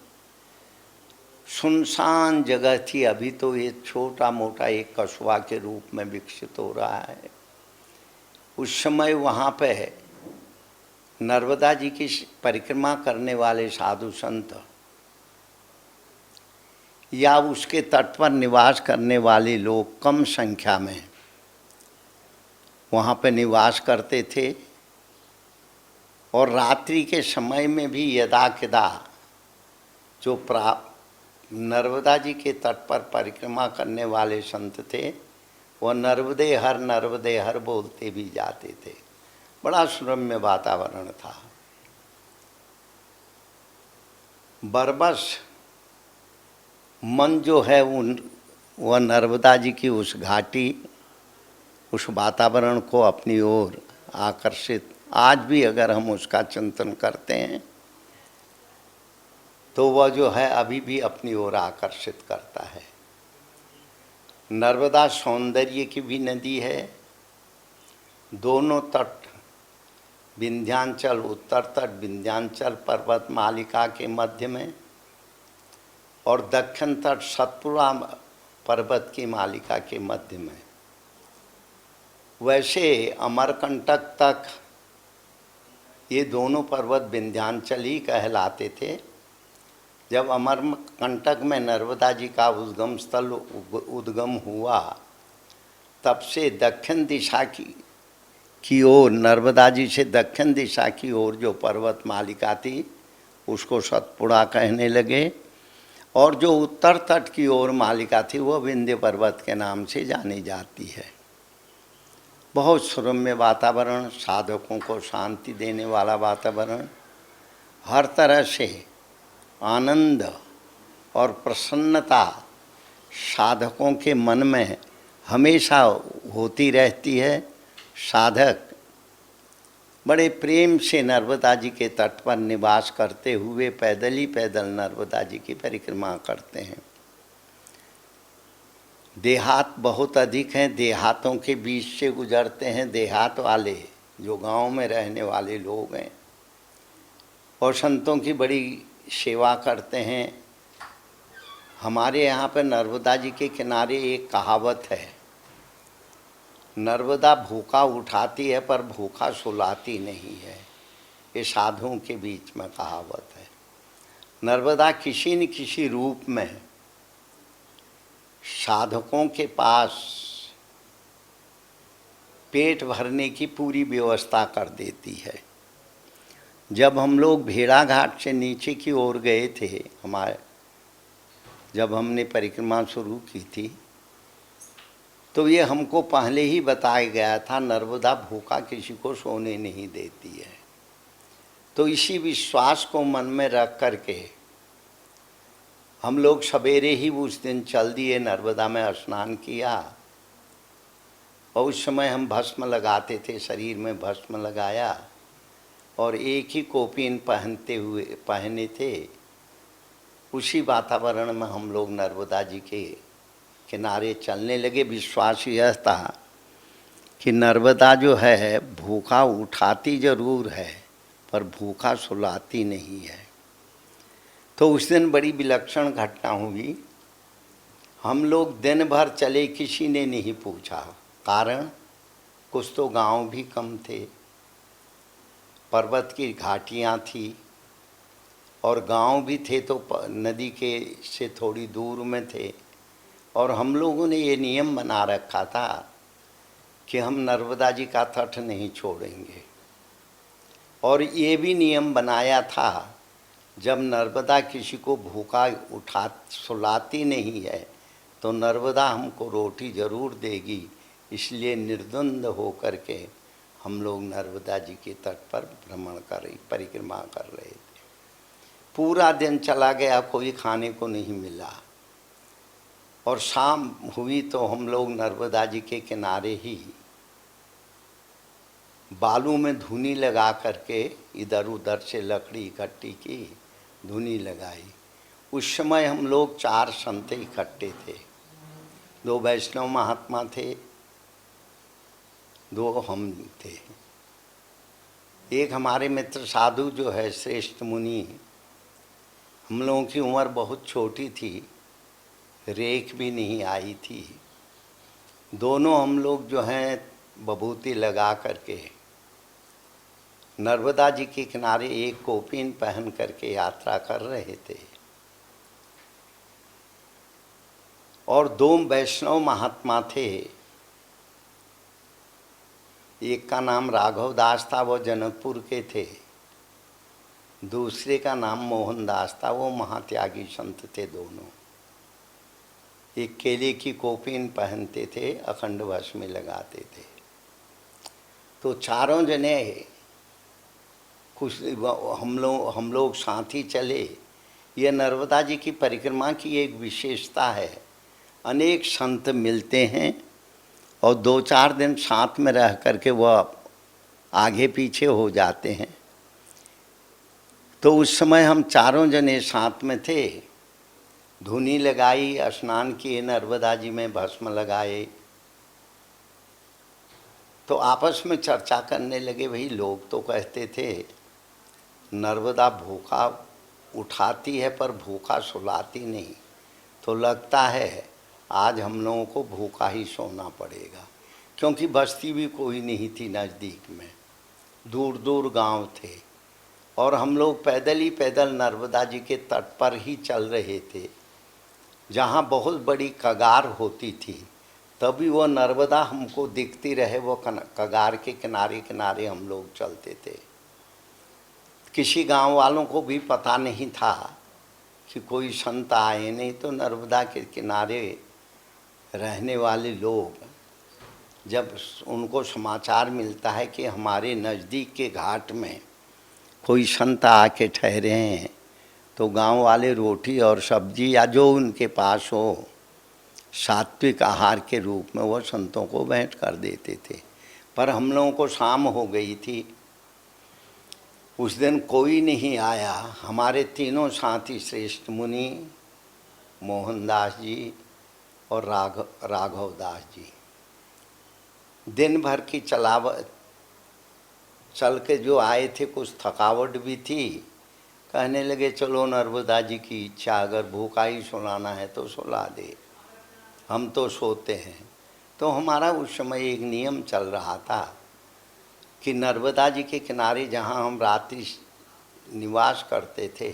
सुनसान जगह थी, अभी तो ये छोटा मोटा एक कस्बा के रूप में विकसित हो रहा है। उस समय वहाँ पे नर्मदा जी की परिक्रमा करने वाले साधु संत या उसके तट पर निवास करने वाले लोग कम संख्या में वहाँ पे निवास करते थे और रात्रि के समय में भी यदा कदा जो नर्मदा जी के तट पर परिक्रमा करने वाले संत थे, वह नर्मदे हर बोलते भी जाते थे। बड़ा सुरम्य वातावरण था। बरबस मन जो है वह नर्मदा जी की उस घाटी, उस वातावरण को अपनी ओर आकर्षित, आज भी अगर हम उसका चिंतन करते हैं तो वह जो है अभी भी अपनी ओर आकर्षित करता है। नर्मदा सौंदर्य की भी नदी है। दोनों तट विंध्याचल, उत्तर तट विंध्याचल पर्वत मालिका के मध्य में और दक्षिण तट सतपुड़ा पर्वत की मालिका के मध्य में। वैसे अमरकंटक तक ये दोनों पर्वत विंध्याचल ही कहलाते थे। जब अमरकंटक में नर्मदा जी का उद्गम स्थल उद्गम हुआ, तब से दक्षिण दिशा की ओर, नर्मदा जी से दक्षिण दिशा की ओर जो पर्वत मालिका थी उसको सतपुड़ा कहने लगे, और जो उत्तर तट की ओर मालिका थी वह विंध्य पर्वत के नाम से जानी जाती है। बहुत सुरम्य वातावरण, साधकों को शांति देने वाला वातावरण, हर तरह से आनंद और प्रसन्नता साधकों के मन में हमेशा होती रहती है। साधक बड़े प्रेम से नर्मदा जी के तट पर निवास करते हुए पैदल ही पैदल नर्मदा जी की परिक्रमा करते हैं। देहात बहुत अधिक हैं, देहातों के बीच से गुजरते हैं। देहात वाले जो गांव में रहने वाले लोग हैं और संतों की बड़ी सेवा करते हैं। हमारे यहाँ पर नर्मदा जी के किनारे एक कहावत है, नर्मदा भूखा उठाती है पर भूखा सुलाती नहीं है। ये साधुओं के बीच में कहावत है। नर्मदा किसी न किसी रूप में साधकों के पास पेट भरने की पूरी व्यवस्था कर देती है। जब हम लोग भेड़ा घाट से नीचे की ओर गए थे, जब हमने परिक्रमा शुरू की थी, तो ये हमको पहले ही बताया गया था, नर्मदा भूखा किसी को सोने नहीं देती है। तो इसी विश्वास को मन में रख करके हम लोग सवेरे ही उस दिन चल दिए, नर्मदा में स्नान किया। और उस समय हम भस्म लगाते थे, शरीर में भस्म लगाया और एक ही कोपीन पहने थे। उसी वातावरण में हम लोग नर्मदा जी के किनारे चलने लगे। विश्वास यह था कि नर्मदा जो है भूखा उठाती जरूर है पर भूखा सुलाती नहीं है। तो उस दिन बड़ी विलक्षण घटना हुई। हम लोग दिन भर चले, किसी ने नहीं पूछा। कारण कुछ तो गांव भी कम थे, पर्वत की घाटियाँ थी और गांव भी थे तो नदी के से थोड़ी दूर में थे। और हम लोगों ने ये नियम बना रखा था कि हम नर्मदा जी का तट नहीं छोड़ेंगे। और ये भी नियम बनाया था, जब नर्मदा किसी को भूखा सुलाती नहीं है तो नर्मदा हमको रोटी ज़रूर देगी। इसलिए निर्द्वंद हो करके हम लोग नर्मदा जी के तट पर परिक्रमा कर रहे थे। पूरा दिन चला गया, कोई खाने को नहीं मिला। और शाम हुई तो हम लोग नर्मदा जी के किनारे ही बालू में धुनी लगा करके इधर उधर से लकड़ी इकट्ठी की, धुनी लगाई। उस समय हम लोग 4 संत इकट्ठे थे। 2 वैष्णव महात्मा थे, 2 हम थे। एक हमारे मित्र साधु जो है श्रेष्ठ मुनि, हम लोगों की उम्र बहुत छोटी थी, रेख भी नहीं आई थी। दोनों हम लोग जो हैं बभूति लगा करके नर्मदा जी के किनारे एक कोपीन पहन करके यात्रा कर रहे थे। और 2 वैष्णव महात्मा थे। एक का नाम राघव दास था, वो जनकपुर के थे, दूसरे का नाम मोहनदास था। वो महात्यागी संत थे दोनों। एक केले की कोपीन पहनते थे, अखंड भस्म में लगाते थे। तो चारों जने कुछ हम लोग साथी चले। ये नर्मदा जी की परिक्रमा की एक विशेषता है। अनेक संत मिलते हैं और 2-4 दिन साथ में रह करके वह आगे पीछे हो जाते हैं। तो उस समय हम चारों जने साथ में थे। धुनी लगाई, स्नान किए, नर्मदा जी में भस्म लगाए। तो आपस में चर्चा करने लगे। भाई लोग तो कहते थे नर्मदा भूखा उठाती है पर भूखा सुलाती नहीं। तो लगता है आज हम लोगों को भूखा ही सोना पड़ेगा, क्योंकि बस्ती भी कोई नहीं थी नज़दीक में, दूर दूर गांव थे। और हम लोग पैदल नर्मदा जी के तट पर ही चल रहे थे, जहाँ बहुत बड़ी कगार होती थी। तभी वो नर्मदा हमको दिखती रहे, वो कगार के किनारे किनारे हम लोग चलते थे। किसी गांव वालों को भी पता नहीं था कि कोई संत आए। नहीं तो नर्मदा के किनारे रहने वाले लोग जब उनको समाचार मिलता है कि हमारे नज़दीक के घाट में कोई संत आके ठहरे हैं, तो गांव वाले रोटी और सब्जी या जो उनके पास हो सात्विक आहार के रूप में वो संतों को भेंट कर देते थे। पर हम लोगों को शाम हो गई थी। उस दिन कोई नहीं आया। हमारे तीनों साथी श्रेष्ठ मुनि, मोहनदास जी और राघव दास जी, दिन भर की चल के जो आए थे, कुछ थकावट भी थी। कहने लगे चलो नर्मदा जी की इच्छा, अगर भूखा ही सुलाना है तो सुला दे, हम तो सोते हैं। तो हमारा उस समय एक नियम चल रहा था कि नर्मदा जी के किनारे जहाँ हम रात्रि निवास करते थे,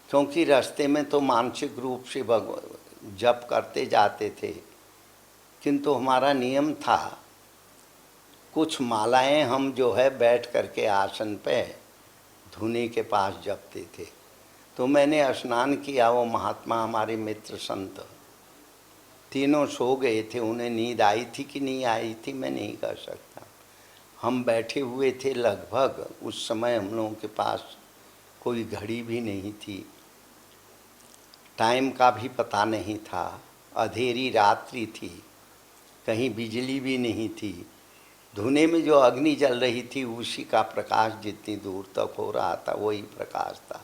क्योंकि रास्ते में तो मानसिक रूप से जप करते जाते थे, किंतु हमारा नियम था कुछ मालाएं हम जो है बैठ करके आसन पे धुनी के पास जपते थे। तो मैंने स्नान किया। वो महात्मा हमारे मित्र संत तीनों सो गए थे। उन्हें नींद आई थी कि नहीं आई थी मैं नहीं कह सकता। हम बैठे हुए थे लगभग। उस समय हम लोगों के पास कोई घड़ी भी नहीं थी, टाइम का भी पता नहीं था, अंधेरी रात्रि थी, कहीं बिजली भी नहीं थी। धुने में जो अग्नि जल रही थी उसी का प्रकाश जितनी दूर तक हो रहा था वही प्रकाश था।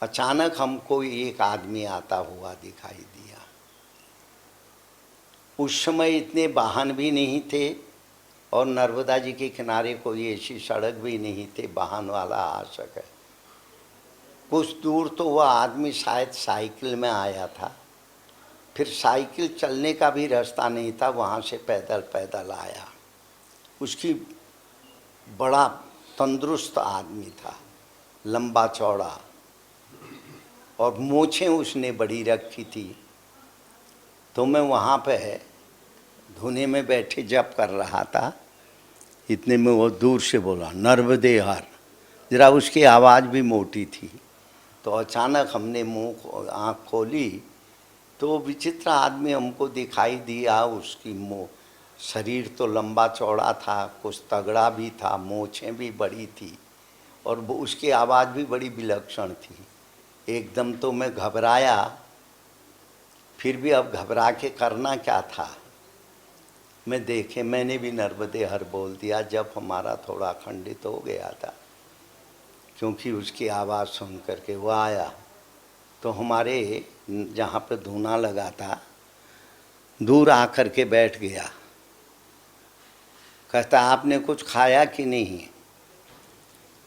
अचानक हमको एक आदमी आता हुआ दिखाई दिया। उस समय इतने वाहन भी नहीं थे और नर्मदा जी के किनारे कोई ऐसी सड़क भी नहीं थी वाहन वाला आ सके। कुछ दूर तो वह आदमी शायद साइकिल में आया था, फिर साइकिल चलने का भी रास्ता नहीं था, वहाँ से पैदल पैदल आया। उसकी बड़ा तंदुरुस्त आदमी था, लंबा चौड़ा, और मूछें उसने बड़ी रखी थी। तो मैं वहाँ पे धुने में बैठे जप कर रहा था। इतने में वो दूर से बोला नर्मदे हर। जरा उसकी आवाज़ भी मोटी थी। तो अचानक हमने मुँह आँख खोली तो वो विचित्र आदमी हमको दिखाई दिया। उसकी शरीर तो लंबा चौड़ा था, कुछ तगड़ा भी था, मूछें भी बड़ी थी और उसकी आवाज़ भी बड़ी विलक्षण थी। एकदम तो मैं घबराया, फिर भी अब घबरा के करना क्या था। मैंने भी नर्मदे हर बोल दिया जब हमारा थोड़ा खंडित हो गया था, क्योंकि उसकी आवाज़ सुन करके वो आया। तो हमारे जहाँ पे धूना लगा था दूर आकर के बैठ गया। कहता आपने कुछ खाया कि नहीं।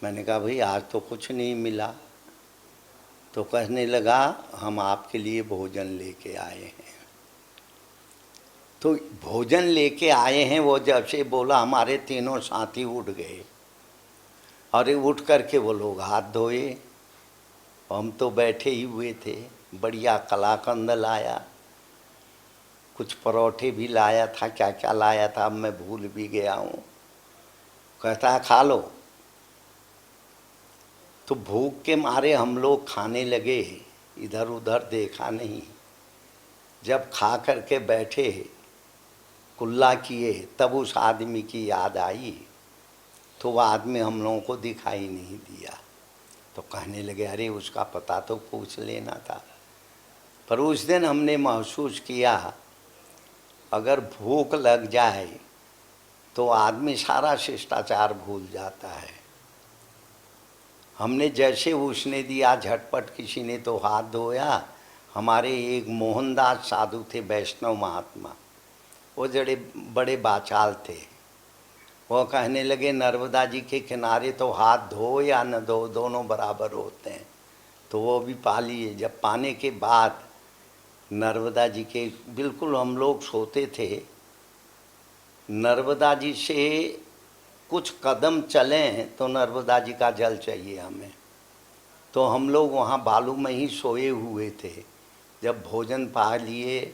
मैंने कहा भाई आज तो कुछ नहीं मिला। तो कहने लगा हम आपके लिए भोजन लेके आए हैं। तो भोजन लेके आए हैं वो जब से बोला हमारे तीनों साथी उठ गए और उठ करके वो लोग हाथ धोए। हम तो बैठे ही हुए थे। बढ़िया कलाकंद लाया, कुछ परोठे भी लाया था, क्या क्या लाया था अब मैं भूल भी गया हूँ। कहता है खा लो। तो भूख के मारे हम लोग खाने लगे, इधर उधर देखा नहीं। जब खा करके बैठे, कुल्ला किए, तब उस आदमी की याद आई, तो वह आदमी हम लोगों को दिखाई नहीं दिया। तो कहने लगे अरे उसका पता तो पूछ लेना था। पर उस दिन हमने महसूस किया अगर भूख लग जाए तो आदमी सारा शिष्टाचार भूल जाता है। हमने जैसे उसने दिया, झटपट किसी ने तो हाथ धोया। हमारे एक मोहनदास साधु थे, वैष्णव महात्मा, वो जड़े बड़े बाचाल थे। वो कहने लगे नर्मदा जी के किनारे तो हाथ धो या न धो, दोनों बराबर होते हैं। तो वो भी पा लिए। जब पाने के बाद नर्मदा जी के बिल्कुल हम लोग सोते थे, नर्मदा जी से कुछ कदम चलें तो नर्मदा जी का जल चाहिए हमें। तो हम लोग वहाँ बालू में ही सोए हुए थे। जब भोजन पा लिए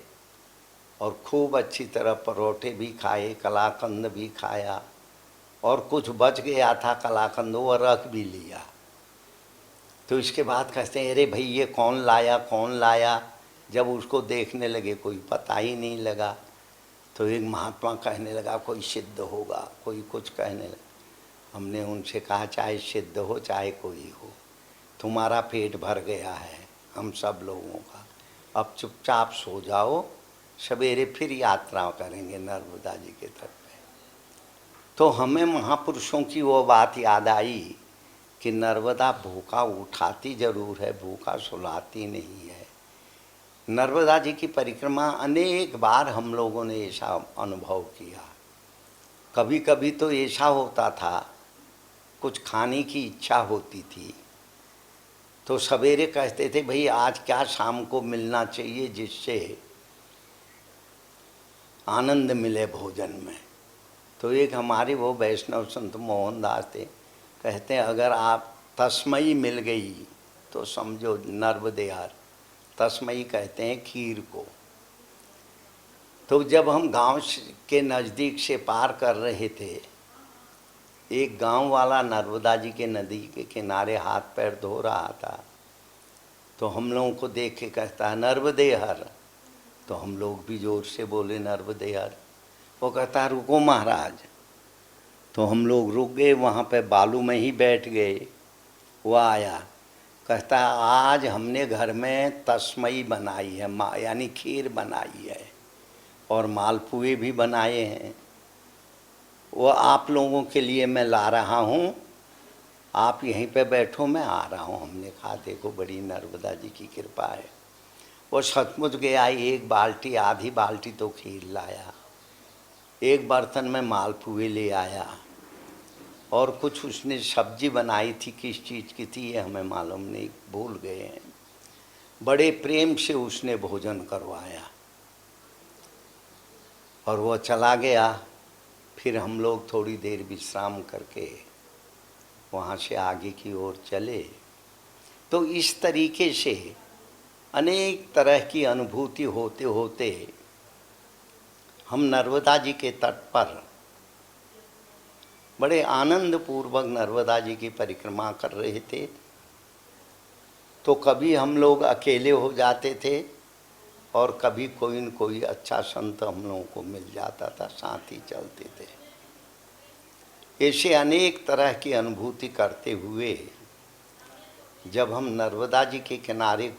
और खूब अच्छी तरह परोठे भी खाए, कलाकंद भी खाया, और कुछ बच गया था कलाकंद, वो रख भी लिया। तो इसके बाद कहते हैं अरे भाई ये कौन लाया कौन लाया। जब उसको देखने लगे कोई पता ही नहीं लगा। तो एक महात्मा कहने लगा कोई सिद्ध होगा, कोई कुछ कहने लगा। हमने उनसे कहा चाहे सिद्ध हो चाहे कोई हो, तुम्हारा पेट भर गया है हम सब लोगों का, अब चुपचाप सो जाओ, सवेरे फिर यात्रा करेंगे नर्मदा जी के तट पे। तो हमें महापुरुषों की वो बात याद आई कि नर्मदा भूखा उठाती जरूर है, भूखा सुलाती नहीं है। नर्मदा जी की परिक्रमा अनेक बार हम लोगों ने ऐसा अनुभव किया। कभी कभी तो ऐसा होता था कुछ खाने की इच्छा होती थी तो सवेरे कहते थे भाई आज क्या शाम को मिलना चाहिए जिससे आनंद मिले भोजन में। तो एक हमारे वो वैष्णव संत मोहनदास थे, कहते हैं अगर आप तस्मई मिल गई तो समझो नर्मदेहार, तस्मई कहते हैं खीर को। तो जब हम गांव के नज़दीक से पार कर रहे थे, एक गांव वाला नर्मदा जी के नदी के किनारे हाथ पैर धो रहा था। तो हम लोगों को देख के कहता है नर्मदेहर। तो हम लोग भी जोर से बोले नर्मदेहर। वो कहता है रुको महाराज। तो हम लोग रुक गए, वहाँ पे बालू में ही बैठ गए। वो आया, कहता है आज हमने घर में तस्मई बनाई है, यानी खीर बनाई है, और मालपुए भी बनाए हैं। वो आप लोगों के लिए मैं ला रहा हूँ, आप यहीं पे बैठो मैं आ रहा हूँ। हमने कहा देखो बड़ी नर्मदा जी की कृपा है। वो सचमुच गया, एक बाल्टी आधी बाल्टी तो खीर लाया, एक बर्तन में मालपुए ले आया, और कुछ उसने सब्जी बनाई थी, किस चीज़ की थी ये हमें मालूम नहीं, भूल गए हैं। बड़े प्रेम से उसने भोजन करवाया और वो चला गया। फिर हम लोग थोड़ी देर विश्राम करके वहाँ से आगे की ओर चले। तो इस तरीके से अनेक तरह की अनुभूति होते होते हम नर्मदा जी के तट पर बड़े आनंद पूर्वक नर्मदा जी की परिक्रमा कर रहे थे। तो कभी हम लोग अकेले हो जाते थे और कभी कोई न कोई अच्छा संत हम लोगों को मिल जाता था, साथ ही चलते थे। ऐसे अनेक तरह की अनुभूति करते हुए जब हम नर्मदा जी के किनारे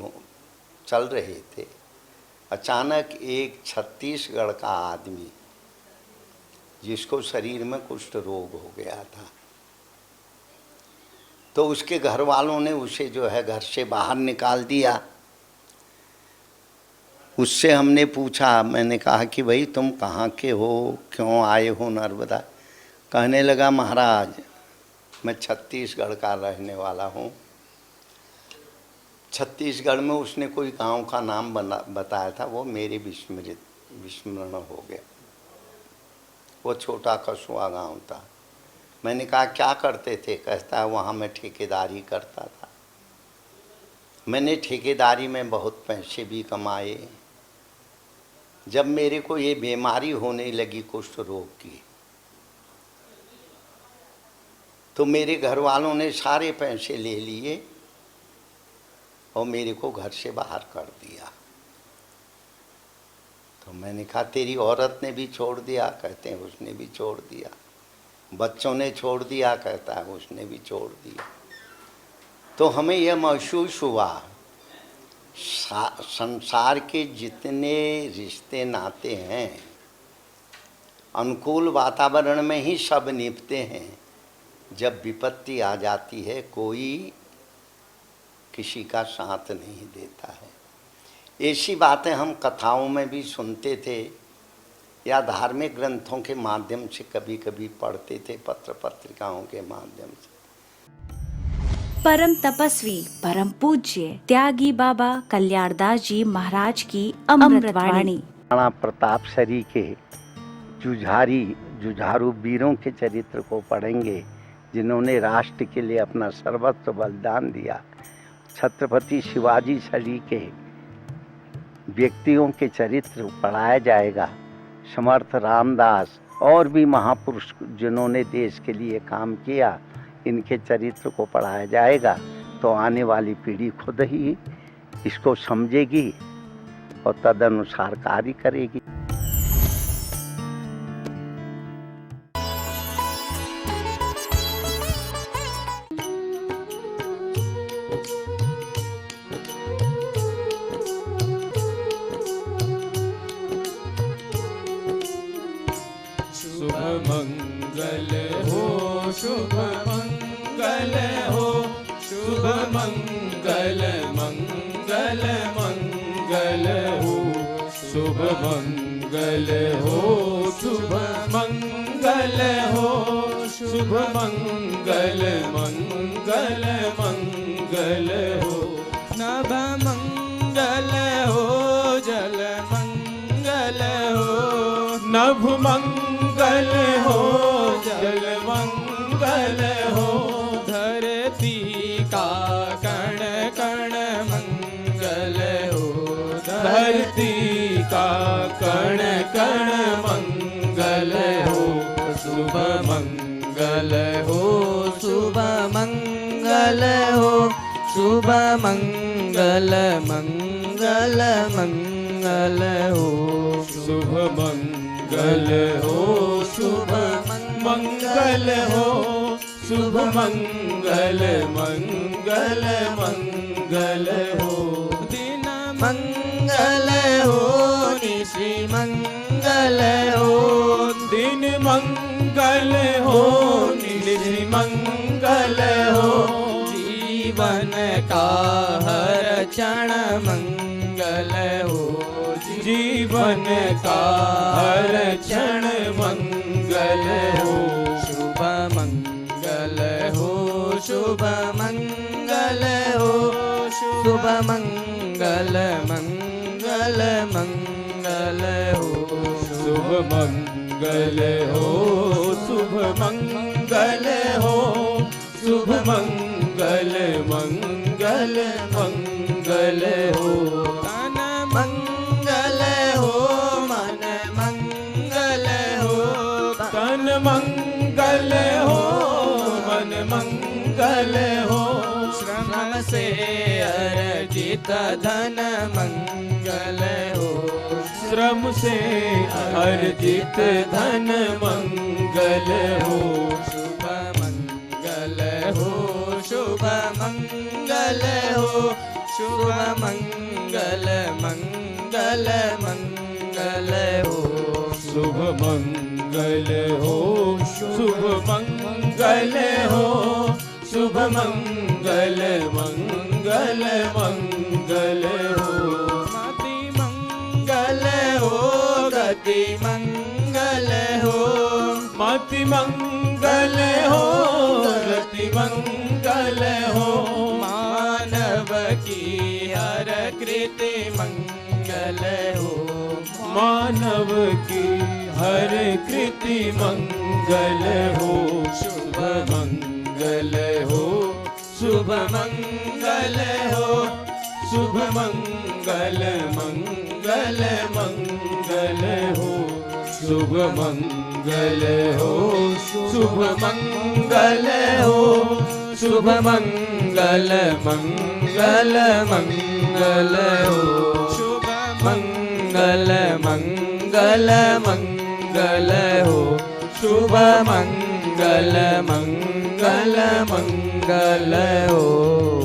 चल रहे थे, अचानक एक छत्तीसगढ़ का आदमी जिसको शरीर में कुष्ठ रोग हो गया था, तो उसके घर वालों ने उसे जो है घर से बाहर निकाल दिया। उससे हमने पूछा, मैंने कहा कि भाई तुम कहाँ के हो, क्यों आए हो नर्मदा। कहने लगा महाराज मैं छत्तीसगढ़ का रहने वाला हूँ। छत्तीसगढ़ में उसने कोई गांव का नाम बताया था, वो मेरे विस्मरण हो गया। वो छोटा कस्बा गांव था। मैंने कहा क्या करते थे। कहता है वहाँ मैं ठेकेदारी करता था। मैंने ठेकेदारी में बहुत पैसे भी कमाए। जब मेरे को ये बीमारी होने लगी कुष्ठ रोग की, तो मेरे घर वालों ने सारे पैसे ले लिए और मेरे को घर से बाहर कर दिया। तो मैंने कहा तेरी औरत ने भी छोड़ दिया? कहते हैं उसने भी छोड़ दिया। बच्चों ने छोड़ दिया? कहता है उसने भी छोड़ दिया। तो हमें यह महसूस हुआ संसार के जितने रिश्ते नाते हैं अनुकूल वातावरण में ही सब निभते हैं। जब विपत्ति आ जाती है कोई किसी का साथ नहीं देता है। ऐसी बातें हम कथाओं में भी सुनते थे या धार्मिक ग्रंथों के माध्यम से कभी कभी पढ़ते थे, पत्र पत्रिकाओं के माध्यम से। परम तपस्वी परम पूज्य त्यागी बाबा कल्याणदास जी महाराज की अमृतवाणी। राणा प्रताप सरी के जुझारू वीरों के चरित्र को पढ़ेंगे जिन्होंने राष्ट्र के लिए अपना सर्वस्व बलिदान दिया। छत्रपति शिवाजी सरी के व्यक्तियों के चरित्र पढ़ाया जाएगा। समर्थ रामदास और भी महापुरुष जिन्होंने देश के लिए काम किया, इनके चरित्र को पढ़ाया जाएगा। तो आने वाली पीढ़ी खुद ही इसको समझेगी और तदनुसार कार्य करेगी। शुभ मंगल हो, शुभ मंगल हो, शुभ मंगल मंगल मंगल हो, शुभ मंगल हो, शुभ मंगल हो, शुभ मंगल मंगल मंगल हो। नभ मंगल हो, जल मंगल हो, नभ मंगल हो, जल मंगल हो, धरती का कण कण मंगल हो, धरती का कण कण मंगल हो। शुभ मंगल हो, शुभ मंगल हो, शुभ मंगल मंगल मंगल हो, शुभ मंगल हो, शुभ मंगल हो, शुभ मंगल मंगल मंगल हो। दिन मंगल हो, निशि मंगल हो, दिन मंगल हो, निशि मंगल हो, जीवन का हर क्षण मंगल हो, जीवन का हर क्षण मंगल हो। शुभ मंगल हो, शुभ मंगल हो, शुभ मंगल मंगल मंगल हो, शुभ मंगल हो, शुभ मंगल हो, शुभ मंगल मंगल मंगल हो। तन मंगल हो, मन मंगल हो, तन मंगल हो, मन मंगल हो, श्रम से अर्जित धन मंगल हो, श्रम से अर्जित धन मंगल हो। शुभ मंगल हो, शुभ मंगल हो, शुभ मंगल मंगल मंगल हो, शुभ मंगल हो, शुभ मंगल हो, शुभ मंगल मंगल मंगल हो। मति मंगल हो, गति मंगल हो, मति मंगल हो, गति मंगल हो, मानव की हर कृति मंगल हो, मानव की हर कृति मंगल हो। शुभ मंगल हो, शुभ मंगल हो, शुभ मंगल मंगल मंगल हो, शुभ मंगल हो, शुभ मंगल हो, शुभ मंगल मंगल मंगल हो, शुभ मंगल मंगल मंगल हो, शुभ मंगल मंगल मंगल हो।